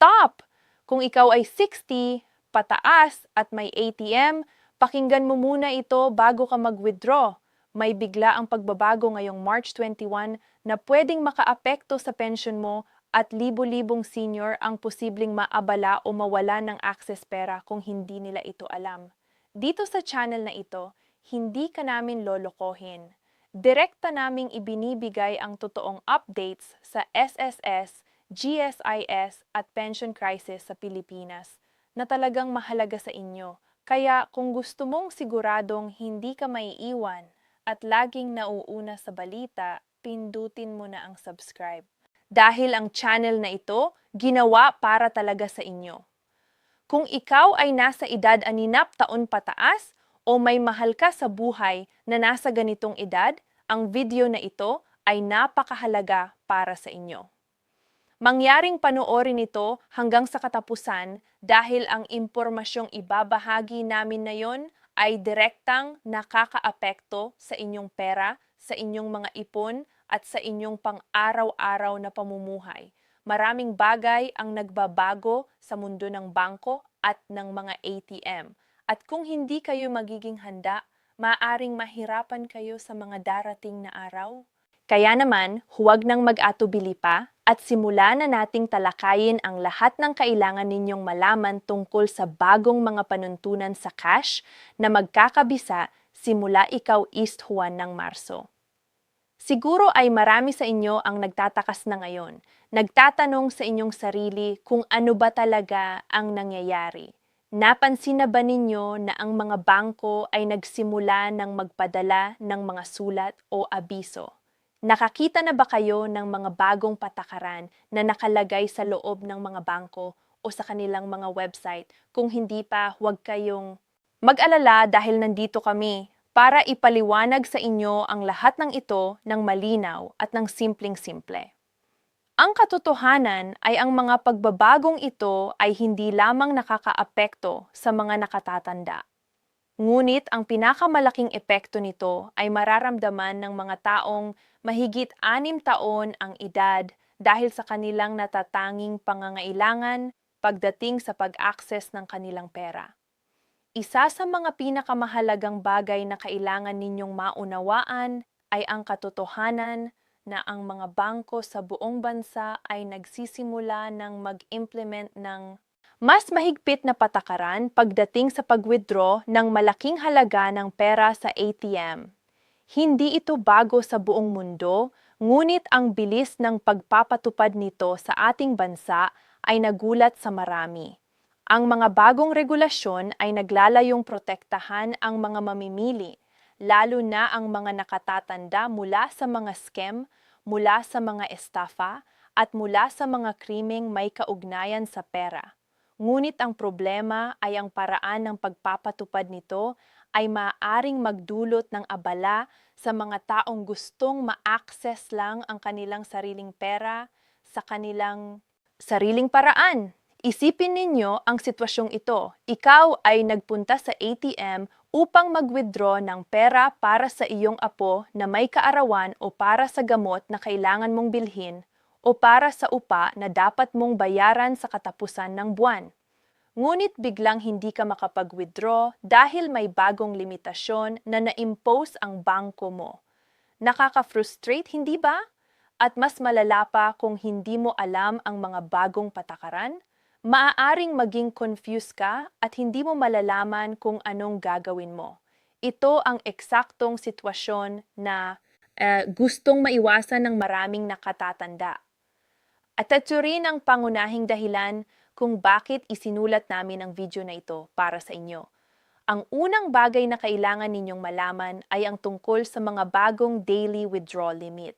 stop! Kung ikaw ay 60, pataas at may ATM, pakinggan mo muna ito bago ka mag-withdraw. May bigla ang pagbabago ngayong March 21 na pwedeng makaapekto sa pension mo at libo-libong senior ang posibleng maabala o mawala ng access pera kung hindi nila ito alam. Dito sa channel na ito, hindi ka namin lolokohin. Direkta naming ibinibigay ang totoong updates sa SSS, GSIS at pension crisis sa Pilipinas na talagang mahalaga sa inyo. Kaya kung gusto mong siguradong hindi ka maiiwan at laging nauuna sa balita, pindutin mo na ang subscribe. Dahil ang channel na ito, ginawa para talaga sa inyo. Kung ikaw ay nasa edad 6 taon pataas o may mahal ka sa buhay na nasa ganitong edad, ang video na ito ay napakahalaga para sa inyo. Mangyaring panoorin ito hanggang sa katapusan dahil ang impormasyong ibabahagi namin na yon ay direktang nakakaapekto sa inyong pera, sa inyong mga ipon at sa inyong pang-araw-araw na pamumuhay. Maraming bagay ang nagbabago sa mundo ng bangko at ng mga ATM. At kung hindi kayo magiging handa, maaaring mahirapan kayo sa mga darating na araw. Kaya naman, huwag nang mag-atubili pa at simula na nating talakayin ang lahat ng kailangan ninyong malaman tungkol sa bagong mga panuntunan sa cash na magkakabisa simula ikaw East Juan ng Marso. Siguro ay marami sa inyo ang nagtatakas na ngayon, nagtatanong sa inyong sarili kung ano ba talaga ang nangyayari. Napansin na ba ninyo na ang mga bangko ay nagsimula ng magpadala ng mga sulat o abiso? Nakakita na ba kayo ng mga bagong patakaran na nakalagay sa loob ng mga bangko o sa kanilang mga website? Kung hindi pa, huwag kayong mag-alala dahil nandito kami para ipaliwanag sa inyo ang lahat ng ito ng malinaw at ng simpleng-simple. Ang katotohanan ay ang mga pagbabagong ito ay hindi lamang nakakaapekto sa mga nakatatanda. Ngunit ang pinakamalaking epekto nito ay mararamdaman ng mga taong mahigit 6 taon ang edad dahil sa kanilang natatanging pangangailangan pagdating sa pag-access ng kanilang pera. Isa sa mga pinakamahalagang bagay na kailangan ninyong maunawaan ay ang katotohanan na ang mga bangko sa buong bansa ay nagsisimula ng mag-implement ng mas mahigpit na patakaran pagdating sa pag-withdraw ng malaking halaga ng pera sa ATM. Hindi ito bago sa buong mundo, ngunit ang bilis ng pagpapatupad nito sa ating bansa ay nagulat sa marami. Ang mga bagong regulasyon ay naglalayong protektahan ang mga mamimili, lalo na ang mga nakatatanda mula sa mga scam, mula sa mga estafa, at mula sa mga krimeng may kaugnayan sa pera. Ngunit ang problema ay ang paraan ng pagpapatupad nito ay maaaring magdulot ng abala sa mga taong gustong ma-access lang ang kanilang sariling pera sa kanilang sariling paraan. Isipin ninyo ang sitwasyong ito. Ikaw ay nagpunta sa ATM upang mag-withdraw ng pera para sa iyong apo na may kaarawan o para sa gamot na kailangan mong bilhin o para sa upa na dapat mong bayaran sa katapusan ng buwan. Ngunit biglang hindi ka makapag-withdraw dahil may bagong limitasyon na na-impose ang bangko mo. Nakaka-frustrate, hindi ba? At mas malala pa kung hindi mo alam ang mga bagong patakaran? Maaaring maging confused ka at hindi mo malalaman kung anong gagawin mo. Ito ang eksaktong sitwasyon na gustong maiwasan ng maraming nakatatanda. At ito rin ang pangunahing dahilan kung bakit isinulat namin ang video na ito para sa inyo. Ang unang bagay na kailangan ninyong malaman ay ang tungkol sa mga bagong daily withdrawal limit.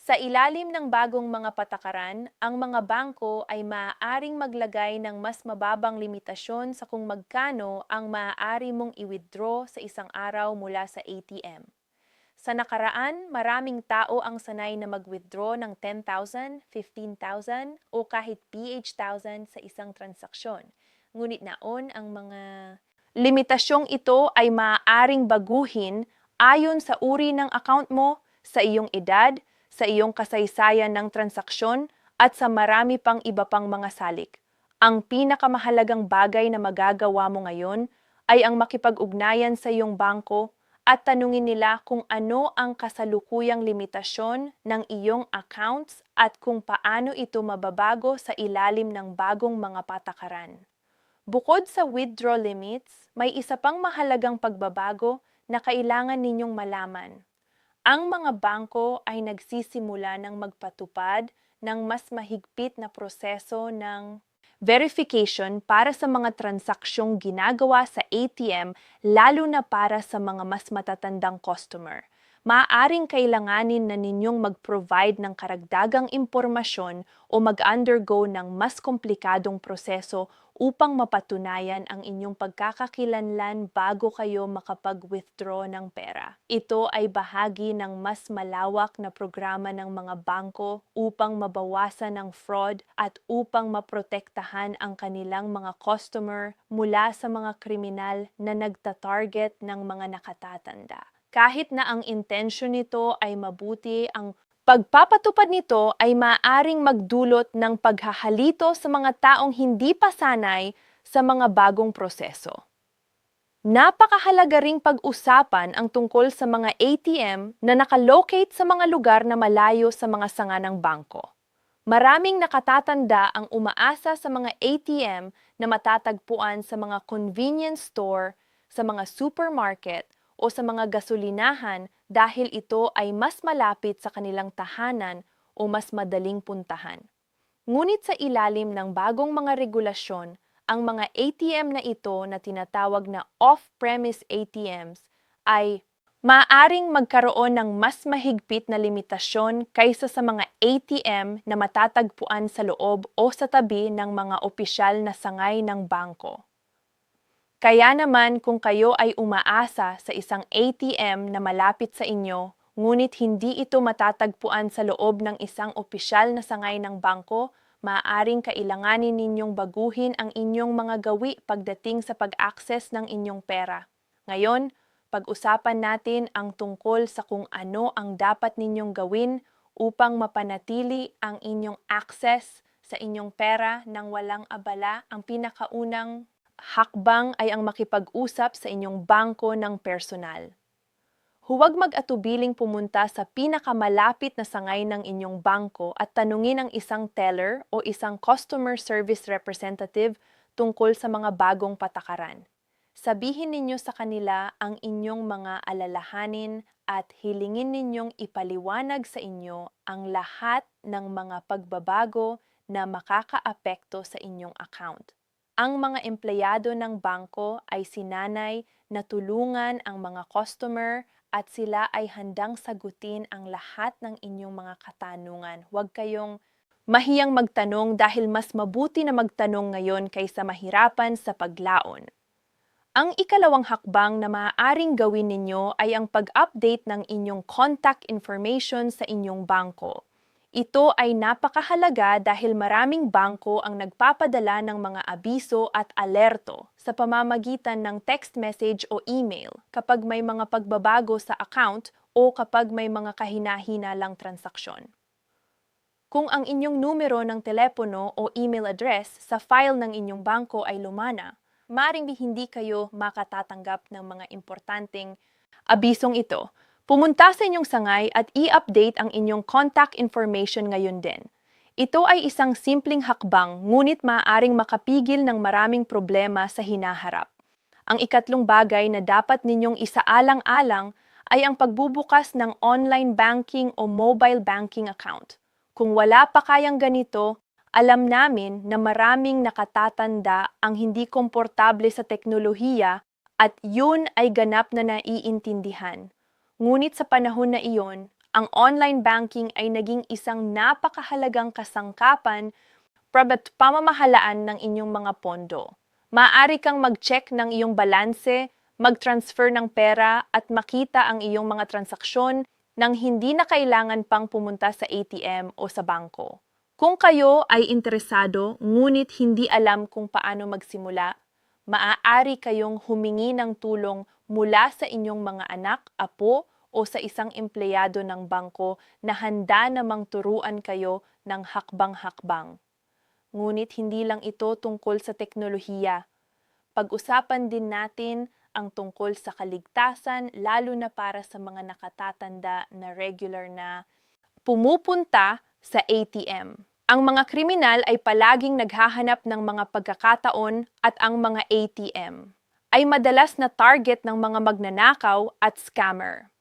Sa ilalim ng bagong mga patakaran, ang mga bangko ay maaaring maglagay ng mas mababang limitasyon sa kung magkano ang maaari mong i-withdraw sa isang araw mula sa ATM. Sa nakaraan, maraming tao ang sanay na mag-withdraw ng 10,000, 15,000 o kahit PH 1,000 sa isang transaksyon. Ngunit naon ang mga limitasyong ito ay maaaring baguhin ayon sa uri ng account mo, sa iyong edad, sa iyong kasaysayan ng transaksyon at sa marami pang iba pang mga salik. Ang pinakamahalagang bagay na magagawa mo ngayon ay ang makipag-ugnayan sa iyong bangko at tanungin nila kung ano ang kasalukuyang limitasyon ng iyong accounts at kung paano ito mababago sa ilalim ng bagong mga patakaran. Bukod sa withdraw limits, may isa pang mahalagang pagbabago na kailangan ninyong malaman. Ang mga bangko ay nagsisimula ng magpatupad ng mas mahigpit na proseso ng verification para sa mga transaksyong ginagawa sa ATM, lalo na para sa mga mas matatandang customer. Maaaring kailanganin na ninyong mag-provide ng karagdagang impormasyon o mag-undergo ng mas komplikadong proseso upang mapatunayan ang inyong pagkakakilanlan bago kayo makapag-withdraw ng pera. Ito ay bahagi ng mas malawak na programa ng mga bangko upang mabawasan ang fraud at upang maprotektahan ang kanilang mga customer mula sa mga kriminal na nagtatarget ng mga nakatatanda. Kahit na ang intensyon nito ay mabuti, ang pagpapatupad nito ay maaaring magdulot ng paghahalito sa mga taong hindi pa sanay sa mga bagong proseso. Napakahalaga ring pag-usapan ang tungkol sa mga ATM na nakalocate sa mga lugar na malayo sa mga sanga ng bangko. Maraming nakatatanda ang umaasa sa mga ATM na matatagpuan sa mga convenience store, sa mga supermarket, o sa mga gasolinahan dahil ito ay mas malapit sa kanilang tahanan o mas madaling puntahan. Ngunit sa ilalim ng bagong mga regulasyon, ang mga ATM na ito na tinatawag na off-premise ATMs ay maaaring magkaroon ng mas mahigpit na limitasyon kaysa sa mga ATM na matatagpuan sa loob o sa tabi ng mga opisyal na sangay ng bangko. Kaya naman kung kayo ay umaasa sa isang ATM na malapit sa inyo, ngunit hindi ito matatagpuan sa loob ng isang opisyal na sangay ng bangko, maaaring kailanganin ninyong baguhin ang inyong mga gawi pagdating sa pag-access ng inyong pera. Ngayon, pag-usapan natin ang tungkol sa kung ano ang dapat ninyong gawin upang mapanatili ang inyong access sa inyong pera nang walang abala. Ang pinakaunang hakbang ay ang makipag-usap sa inyong bangko ng personal. Huwag mag-atubiling pumunta sa pinakamalapit na sangay ng inyong bangko at tanungin ang isang teller o isang customer service representative tungkol sa mga bagong patakaran. Sabihin ninyo sa kanila ang inyong mga alalahanin at hilingin ninyong ipaliwanag sa inyo ang lahat ng mga pagbabago na makakaapekto sa inyong account. Ang mga empleyado ng bangko ay sinanay na tulungan ang mga customer at sila ay handang sagutin ang lahat ng inyong mga katanungan. Huwag kayong mahiyang magtanong dahil mas mabuti na magtanong ngayon kaysa mahirapan sa paglaon. Ang ikalawang hakbang na maaaring gawin ninyo ay ang pag-update ng inyong contact information sa inyong bangko. Ito ay napakahalaga dahil maraming bangko ang nagpapadala ng mga abiso at alerto sa pamamagitan ng text message o email kapag may mga pagbabago sa account o kapag may mga kahina-hinalang transaksyon. Kung ang inyong numero ng telepono o email address sa file ng inyong bangko ay lumana, maaaring hindi kayo makatatanggap ng mga importanteng abisong ito. Pumunta sa inyong sangay at i-update ang inyong contact information ngayon din. Ito ay isang simpleng hakbang, ngunit maaaring makapigil ng maraming problema sa hinaharap. Ang ikatlong bagay na dapat ninyong isaalang-alang ay ang pagbubukas ng online banking o mobile banking account. Kung wala pa kayang ganito, alam namin na maraming nakatatanda ang hindi komportable sa teknolohiya at yun ay ganap na naiintindihan. Ngunit sa panahon na iyon, ang online banking ay naging isang napakahalagang kasangkapan para pamamahalaan ng inyong mga pondo. Maaari kang mag-check ng iyong balanse, mag-transfer ng pera at makita ang iyong mga transaksyon nang hindi na kailangan pang pumunta sa ATM o sa bangko. Kung kayo ay interesado ngunit hindi alam kung paano magsimula, maaari kayong humingi ng tulong mula sa inyong mga anak, apo, o sa isang empleyado ng bangko na handa namang turuan kayo ng hakbang-hakbang. Ngunit hindi lang ito tungkol sa teknolohiya. Pag-usapan din natin ang tungkol sa kaligtasan lalo na para sa mga nakatatanda na regular na pumupunta sa ATM. Ang mga kriminal ay palaging naghahanap ng mga pagkakataon at ang mga ATM ay madalas na target ng mga magnanakaw at scammer.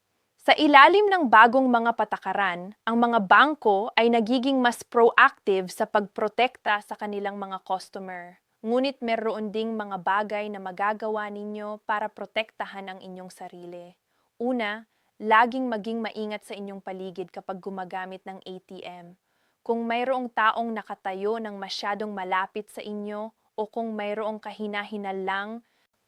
Sa ilalim ng bagong mga patakaran, ang mga bangko ay nagiging mas proactive sa pagprotekta sa kanilang mga customer. Ngunit meron ding mga bagay na magagawa ninyo para protektahan ang inyong sarili. Una, laging maging maingat sa inyong paligid kapag gumagamit ng ATM. Kung mayroong taong nakatayo ng masyadong malapit sa inyo o kung mayroong kahina-hinal lang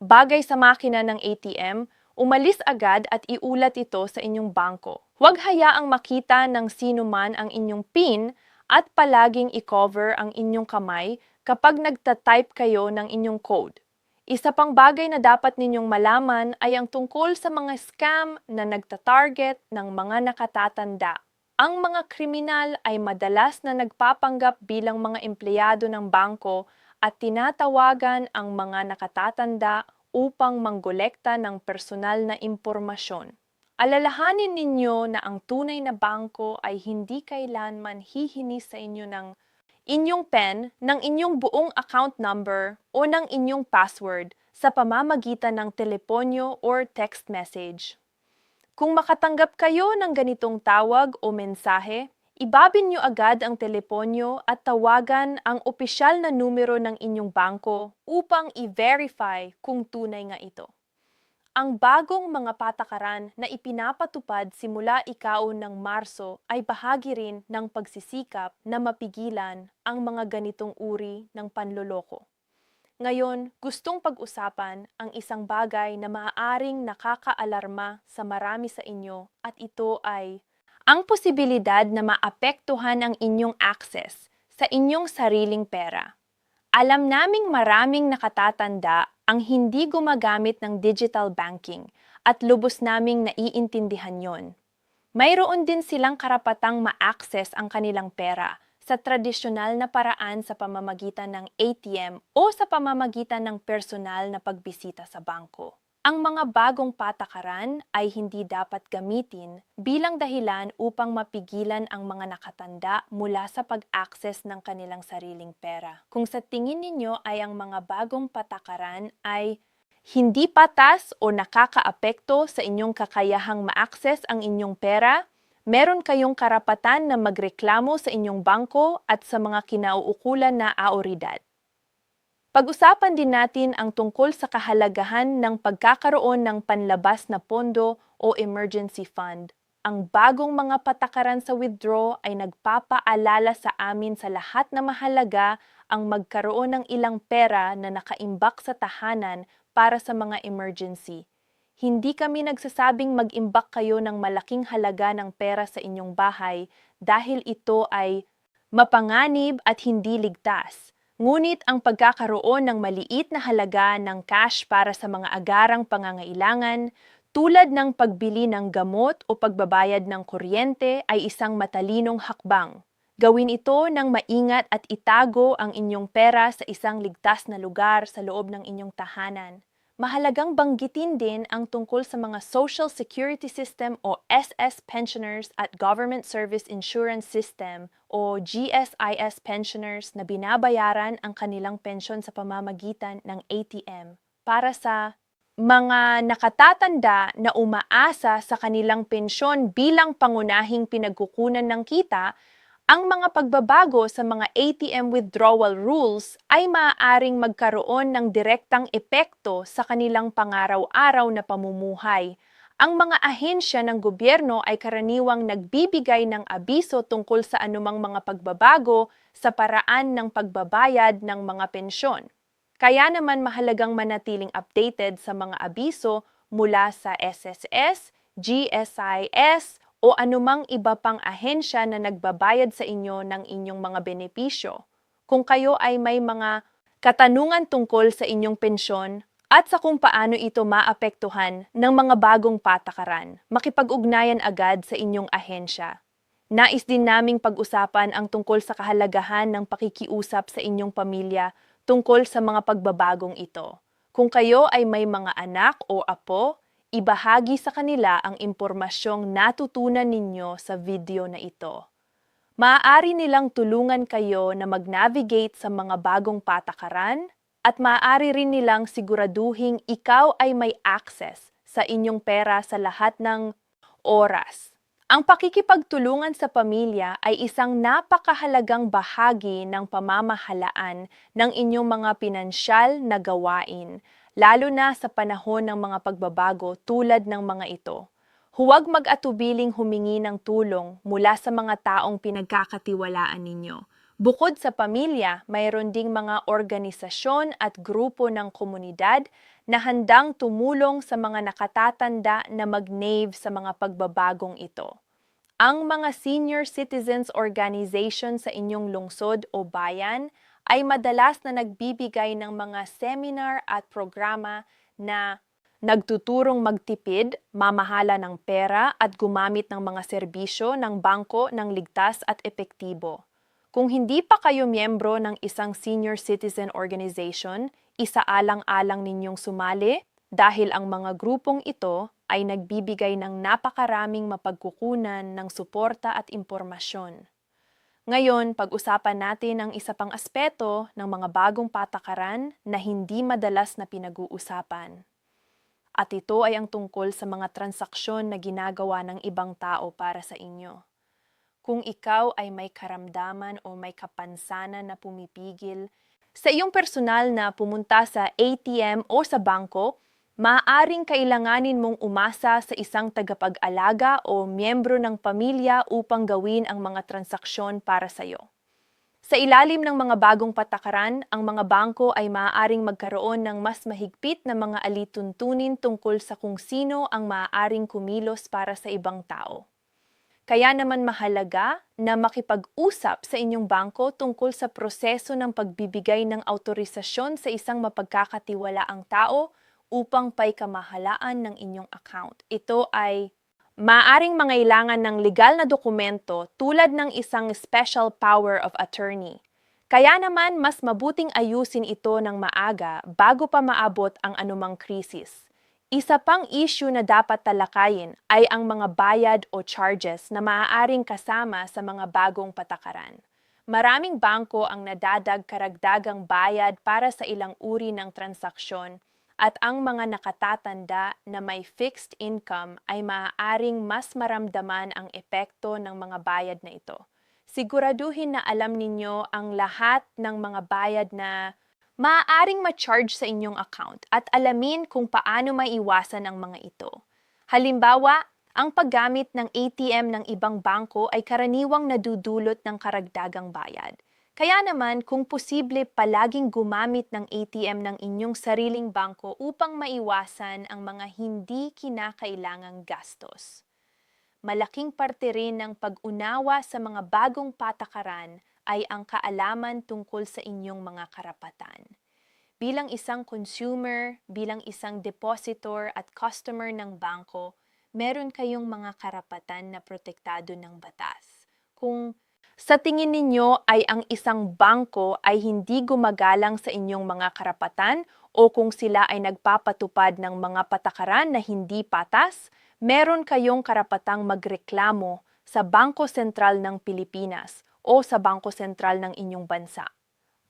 bagay sa makina ng ATM, umalis agad at iulat ito sa inyong bangko. Huwag hayaang makita ng sino man ang inyong PIN at palaging i-cover ang inyong kamay kapag nagtatype kayo ng inyong code. Isa pang bagay na dapat ninyong malaman ay ang tungkol sa mga scam na nagtatarget ng mga nakatatanda. Ang mga kriminal ay madalas na nagpapanggap bilang mga empleyado ng bangko at tinatawagan ang mga nakatatanda upang manggolekta ng personal na impormasyon. Alalahanin ninyo na ang tunay na bangko ay hindi kailanman hihingi sa inyo ng inyong PIN, ng inyong buong account number o ng inyong password sa pamamagitan ng teleponyo or text message. Kung makatanggap kayo ng ganitong tawag o mensahe, ibabin nyo agad ang teleponyo at tawagan ang opisyal na numero ng inyong bangko upang i-verify kung tunay nga ito. Ang bagong mga patakaran na ipinapatupad simula ikaw ng Marso ay bahagi rin ng pagsisikap na mapigilan ang mga ganitong uri ng panloloko. Ngayon, gustong pag-usapan ang isang bagay na maaaring nakakaalarma sa marami sa inyo at ito ay ang posibilidad na maapektuhan ang inyong access sa inyong sariling pera. Alam naming maraming nakatatanda ang hindi gumagamit ng digital banking at lubos naming naiintindihan yon. Mayroon din silang karapatang ma-access ang kanilang pera sa tradisyonal na paraan sa pamamagitan ng ATM o sa pamamagitan ng personal na pagbisita sa bangko. Ang mga bagong patakaran ay hindi dapat gamitin bilang dahilan upang mapigilan ang mga nakatanda mula sa pag-access ng kanilang sariling pera. Kung sa tingin ninyo ay ang mga bagong patakaran ay hindi patas o nakakaapekto sa inyong kakayahang ma-access ang inyong pera, meron kayong karapatan na magreklamo sa inyong bangko at sa mga kinauukulan na autoridad. Pag-usapan din natin ang tungkol sa kahalagahan ng pagkakaroon ng panlabas na pondo o emergency fund. Ang bagong mga patakaran sa withdraw ay nagpapaalala sa amin sa lahat na mahalaga ang magkaroon ng ilang pera na nakaimbak sa tahanan para sa mga emergency. Hindi kami nagsasabing mag-imbak kayo ng malaking halaga ng pera sa inyong bahay dahil ito ay mapanganib at hindi ligtas. Ngunit ang pagkakaroon ng maliit na halaga ng cash para sa mga agarang pangangailangan, tulad ng pagbili ng gamot o pagbabayad ng kuryente ay isang matalinong hakbang. Gawin ito ng maingat at itago ang inyong pera sa isang ligtas na lugar sa loob ng inyong tahanan. Mahalagang banggitin din ang tungkol sa mga Social Security System o SS pensioners at Government Service Insurance System o GSIS pensioners na binabayaran ang kanilang pensyon sa pamamagitan ng ATM para sa mga nakatatanda na umaasa sa kanilang pensyon bilang pangunahing pinagkukunan ng kita. Ang mga pagbabago sa mga ATM withdrawal rules ay maaaring magkaroon ng direktang epekto sa kanilang pangaraw-araw na pamumuhay. Ang mga ahensya ng gobyerno ay karaniwang nagbibigay ng abiso tungkol sa anumang mga pagbabago sa paraan ng pagbabayad ng mga pensyon. Kaya naman mahalagang manatiling updated sa mga abiso mula sa SSS, GSIS, o anumang iba pang ahensya na nagbabayad sa inyo ng inyong mga benepisyo. Kung kayo ay may mga katanungan tungkol sa inyong pensyon, at sa kung paano ito maapektuhan ng mga bagong patakaran. Makipag-ugnayan agad sa inyong ahensya. Nais din naming pag-usapan ang tungkol sa kahalagahan ng pakikiusap sa inyong pamilya tungkol sa mga pagbabagong ito. Kung kayo ay may mga anak o apo, ibahagi sa kanila ang impormasyong natutunan ninyo sa video na ito. Maaari nilang tulungan kayo na mag-navigate sa mga bagong patakaran at maaari rin nilang siguraduhing ikaw ay may access sa inyong pera sa lahat ng oras. Ang pakikipagtulungan sa pamilya ay isang napakahalagang bahagi ng pamamahalaan ng inyong mga pinansyal na gawain, lalo na sa panahon ng mga pagbabago tulad ng mga ito. Huwag mag-atubiling humingi ng tulong mula sa mga taong pinagkakatiwalaan ninyo. Bukod sa pamilya, mayroon ding mga organisasyon at grupo ng komunidad na handang tumulong sa mga nakatatanda na mag-nave sa mga pagbabagong ito. Ang mga senior citizens organization sa inyong lungsod o bayan ay madalas na nagbibigay ng mga seminar at programa na nagtuturong magtipid, mamahala ng pera at gumamit ng mga serbisyo ng bangko ng ligtas at epektibo. Kung hindi pa kayo miyembro ng isang senior citizen organization, isaalang-alang ninyong sumali dahil ang mga grupong ito ay nagbibigay ng napakaraming mapagkukunan ng suporta at impormasyon. Ngayon, pag-usapan natin ang isa pang aspeto ng mga bagong patakaran na hindi madalas na pinag-uusapan. At ito ay ang tungkol sa mga transaksyon na ginagawa ng ibang tao para sa inyo. Kung ikaw ay may karamdaman o may kapansanan na pumipigil sa iyong personal na pumunta sa ATM o sa bangko, maaaring kailanganin mong umasa sa isang tagapag-alaga o miyembro ng pamilya upang gawin ang mga transaksyon para sa iyo. Sa ilalim ng mga bagong patakaran, ang mga bangko ay maaaring magkaroon ng mas mahigpit na mga alituntunin tungkol sa kung sino ang maaaring kumilos para sa ibang tao. Kaya naman mahalaga na makipag-usap sa inyong bangko tungkol sa proseso ng pagbibigay ng autorisasyon sa isang mapagkakatiwalaang tao upang paikamahalaan ng inyong account. Ito ay maaaring mangailangan ng legal na dokumento tulad ng isang special power of attorney. Kaya naman mas mabuting ayusin ito ng maaga bago pa maabot ang anumang krisis. Isa pang issue na dapat talakayin ay ang mga bayad o charges na maaaring kasama sa mga bagong patakaran. Maraming bangko ang nadadag karagdagang bayad para sa ilang uri ng transaksyon at ang mga nakatatanda na may fixed income ay maaaring mas maramdaman ang epekto ng mga bayad na ito. Siguraduhin na alam ninyo ang lahat ng mga bayad na maaaring ma-charge sa inyong account at alamin kung paano maiwasan ang mga ito. Halimbawa, ang paggamit ng ATM ng ibang bangko ay karaniwang nadudulot ng karagdagang bayad. Kaya naman, kung posible, palaging gumamit ng ATM ng inyong sariling bangko upang maiwasan ang mga hindi kinakailangang gastos. Malaking parte rin ng pag-unawa sa mga bagong patakaran ay ang kaalaman tungkol sa inyong mga karapatan. Bilang isang consumer, bilang isang depositor at customer ng bangko, meron kayong mga karapatan na protektado ng batas. Kung sa tingin ninyo ay ang isang bangko ay hindi gumagalang sa inyong mga karapatan o kung sila ay nagpapatupad ng mga patakaran na hindi patas, meron kayong karapatang magreklamo sa Bangko Sentral ng Pilipinas o sa Bangko Sentral ng inyong bansa.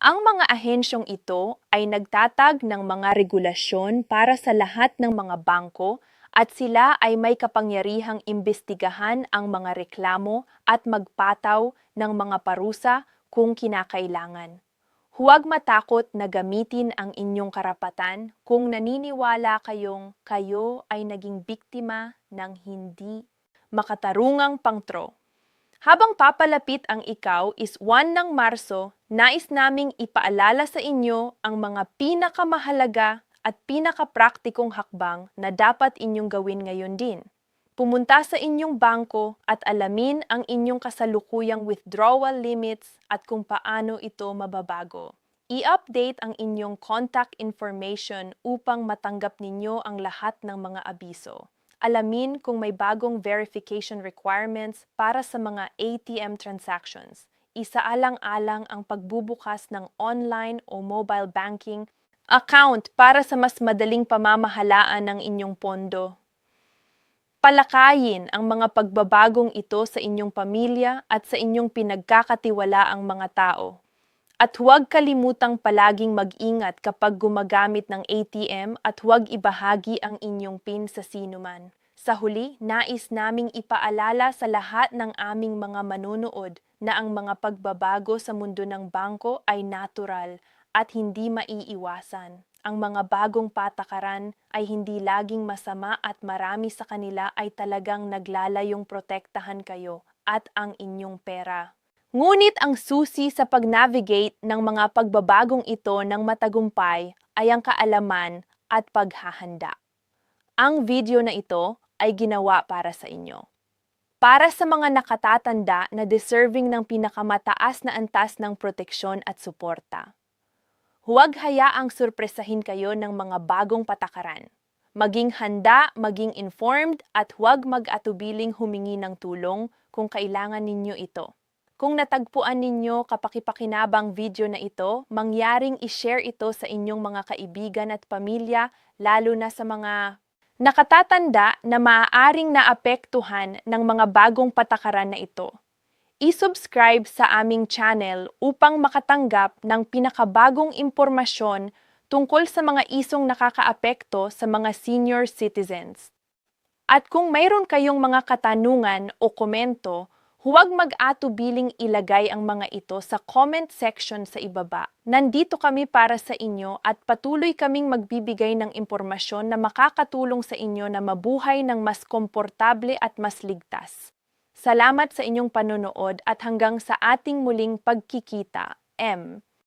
Ang mga ahensyong ito ay nagtatag ng mga regulasyon para sa lahat ng mga bangko at sila ay may kapangyarihang imbestigahan ang mga reklamo at magpataw ng mga parusa kung kinakailangan. Huwag matakot na gamitin ang inyong karapatan kung naniniwala kayong kayo ay naging biktima ng hindi makatarungang pangtro. Habang papalapit ang ikaw is 1 ng Marso, nais naming ipaalala sa inyo ang mga pinakamahalaga at pinakapraktikong hakbang na dapat inyong gawin ngayon din. Pumunta sa inyong bangko at alamin ang inyong kasalukuyang withdrawal limits at kung paano ito mababago. I-update ang inyong contact information upang matanggap ninyo ang lahat ng mga abiso. Alamin kung may bagong verification requirements para sa mga ATM transactions. Isaalang-alang ang pagbubukas ng online o mobile banking account para sa mas madaling pamamahalaan ng inyong pondo. Palakayin ang mga pagbabagong ito sa inyong pamilya at sa inyong pinagkakatiwalaang mga tao. At huwag kalimutang palaging mag-ingat kapag gumagamit ng ATM at huwag ibahagi ang inyong PIN sa sinuman. Sa huli, nais naming ipaalala sa lahat ng aming mga manunood na ang mga pagbabago sa mundo ng bangko ay natural at hindi maiiwasan. Ang mga bagong patakaran ay hindi laging masama at marami sa kanila ay talagang naglalayong protektahan kayo at ang inyong pera. Ngunit ang susi sa pag-navigate ng mga pagbabagong ito ng matagumpay ay ang kaalaman at paghahanda. Ang video na ito ay ginawa para sa inyo. Para sa mga nakatatanda na deserving ng pinakamataas na antas ng proteksyon at suporta. Huwag hayaang surpresahin kayo ng mga bagong patakaran. Maging handa, maging informed at huwag mag-atubiling humingi ng tulong kung kailangan ninyo ito. Kung natagpuan ninyo kapakipakinabang video na ito, mangyaring i-share ito sa inyong mga kaibigan at pamilya, lalo na sa mga nakatatanda na maaaring naapektuhan ng mga bagong patakaran na ito. I-subscribe sa aming channel upang makatanggap ng pinakabagong impormasyon tungkol sa mga isong nakakaapekto sa mga senior citizens. At kung mayroon kayong mga katanungan o komento, huwag mag-atubiling ilagay ang mga ito sa comment section sa ibaba. Nandito kami para sa inyo at patuloy kaming magbibigay ng impormasyon na makakatulong sa inyo na mabuhay ng mas komportable at mas ligtas. Salamat sa inyong panonood at hanggang sa ating muling pagkikita. M.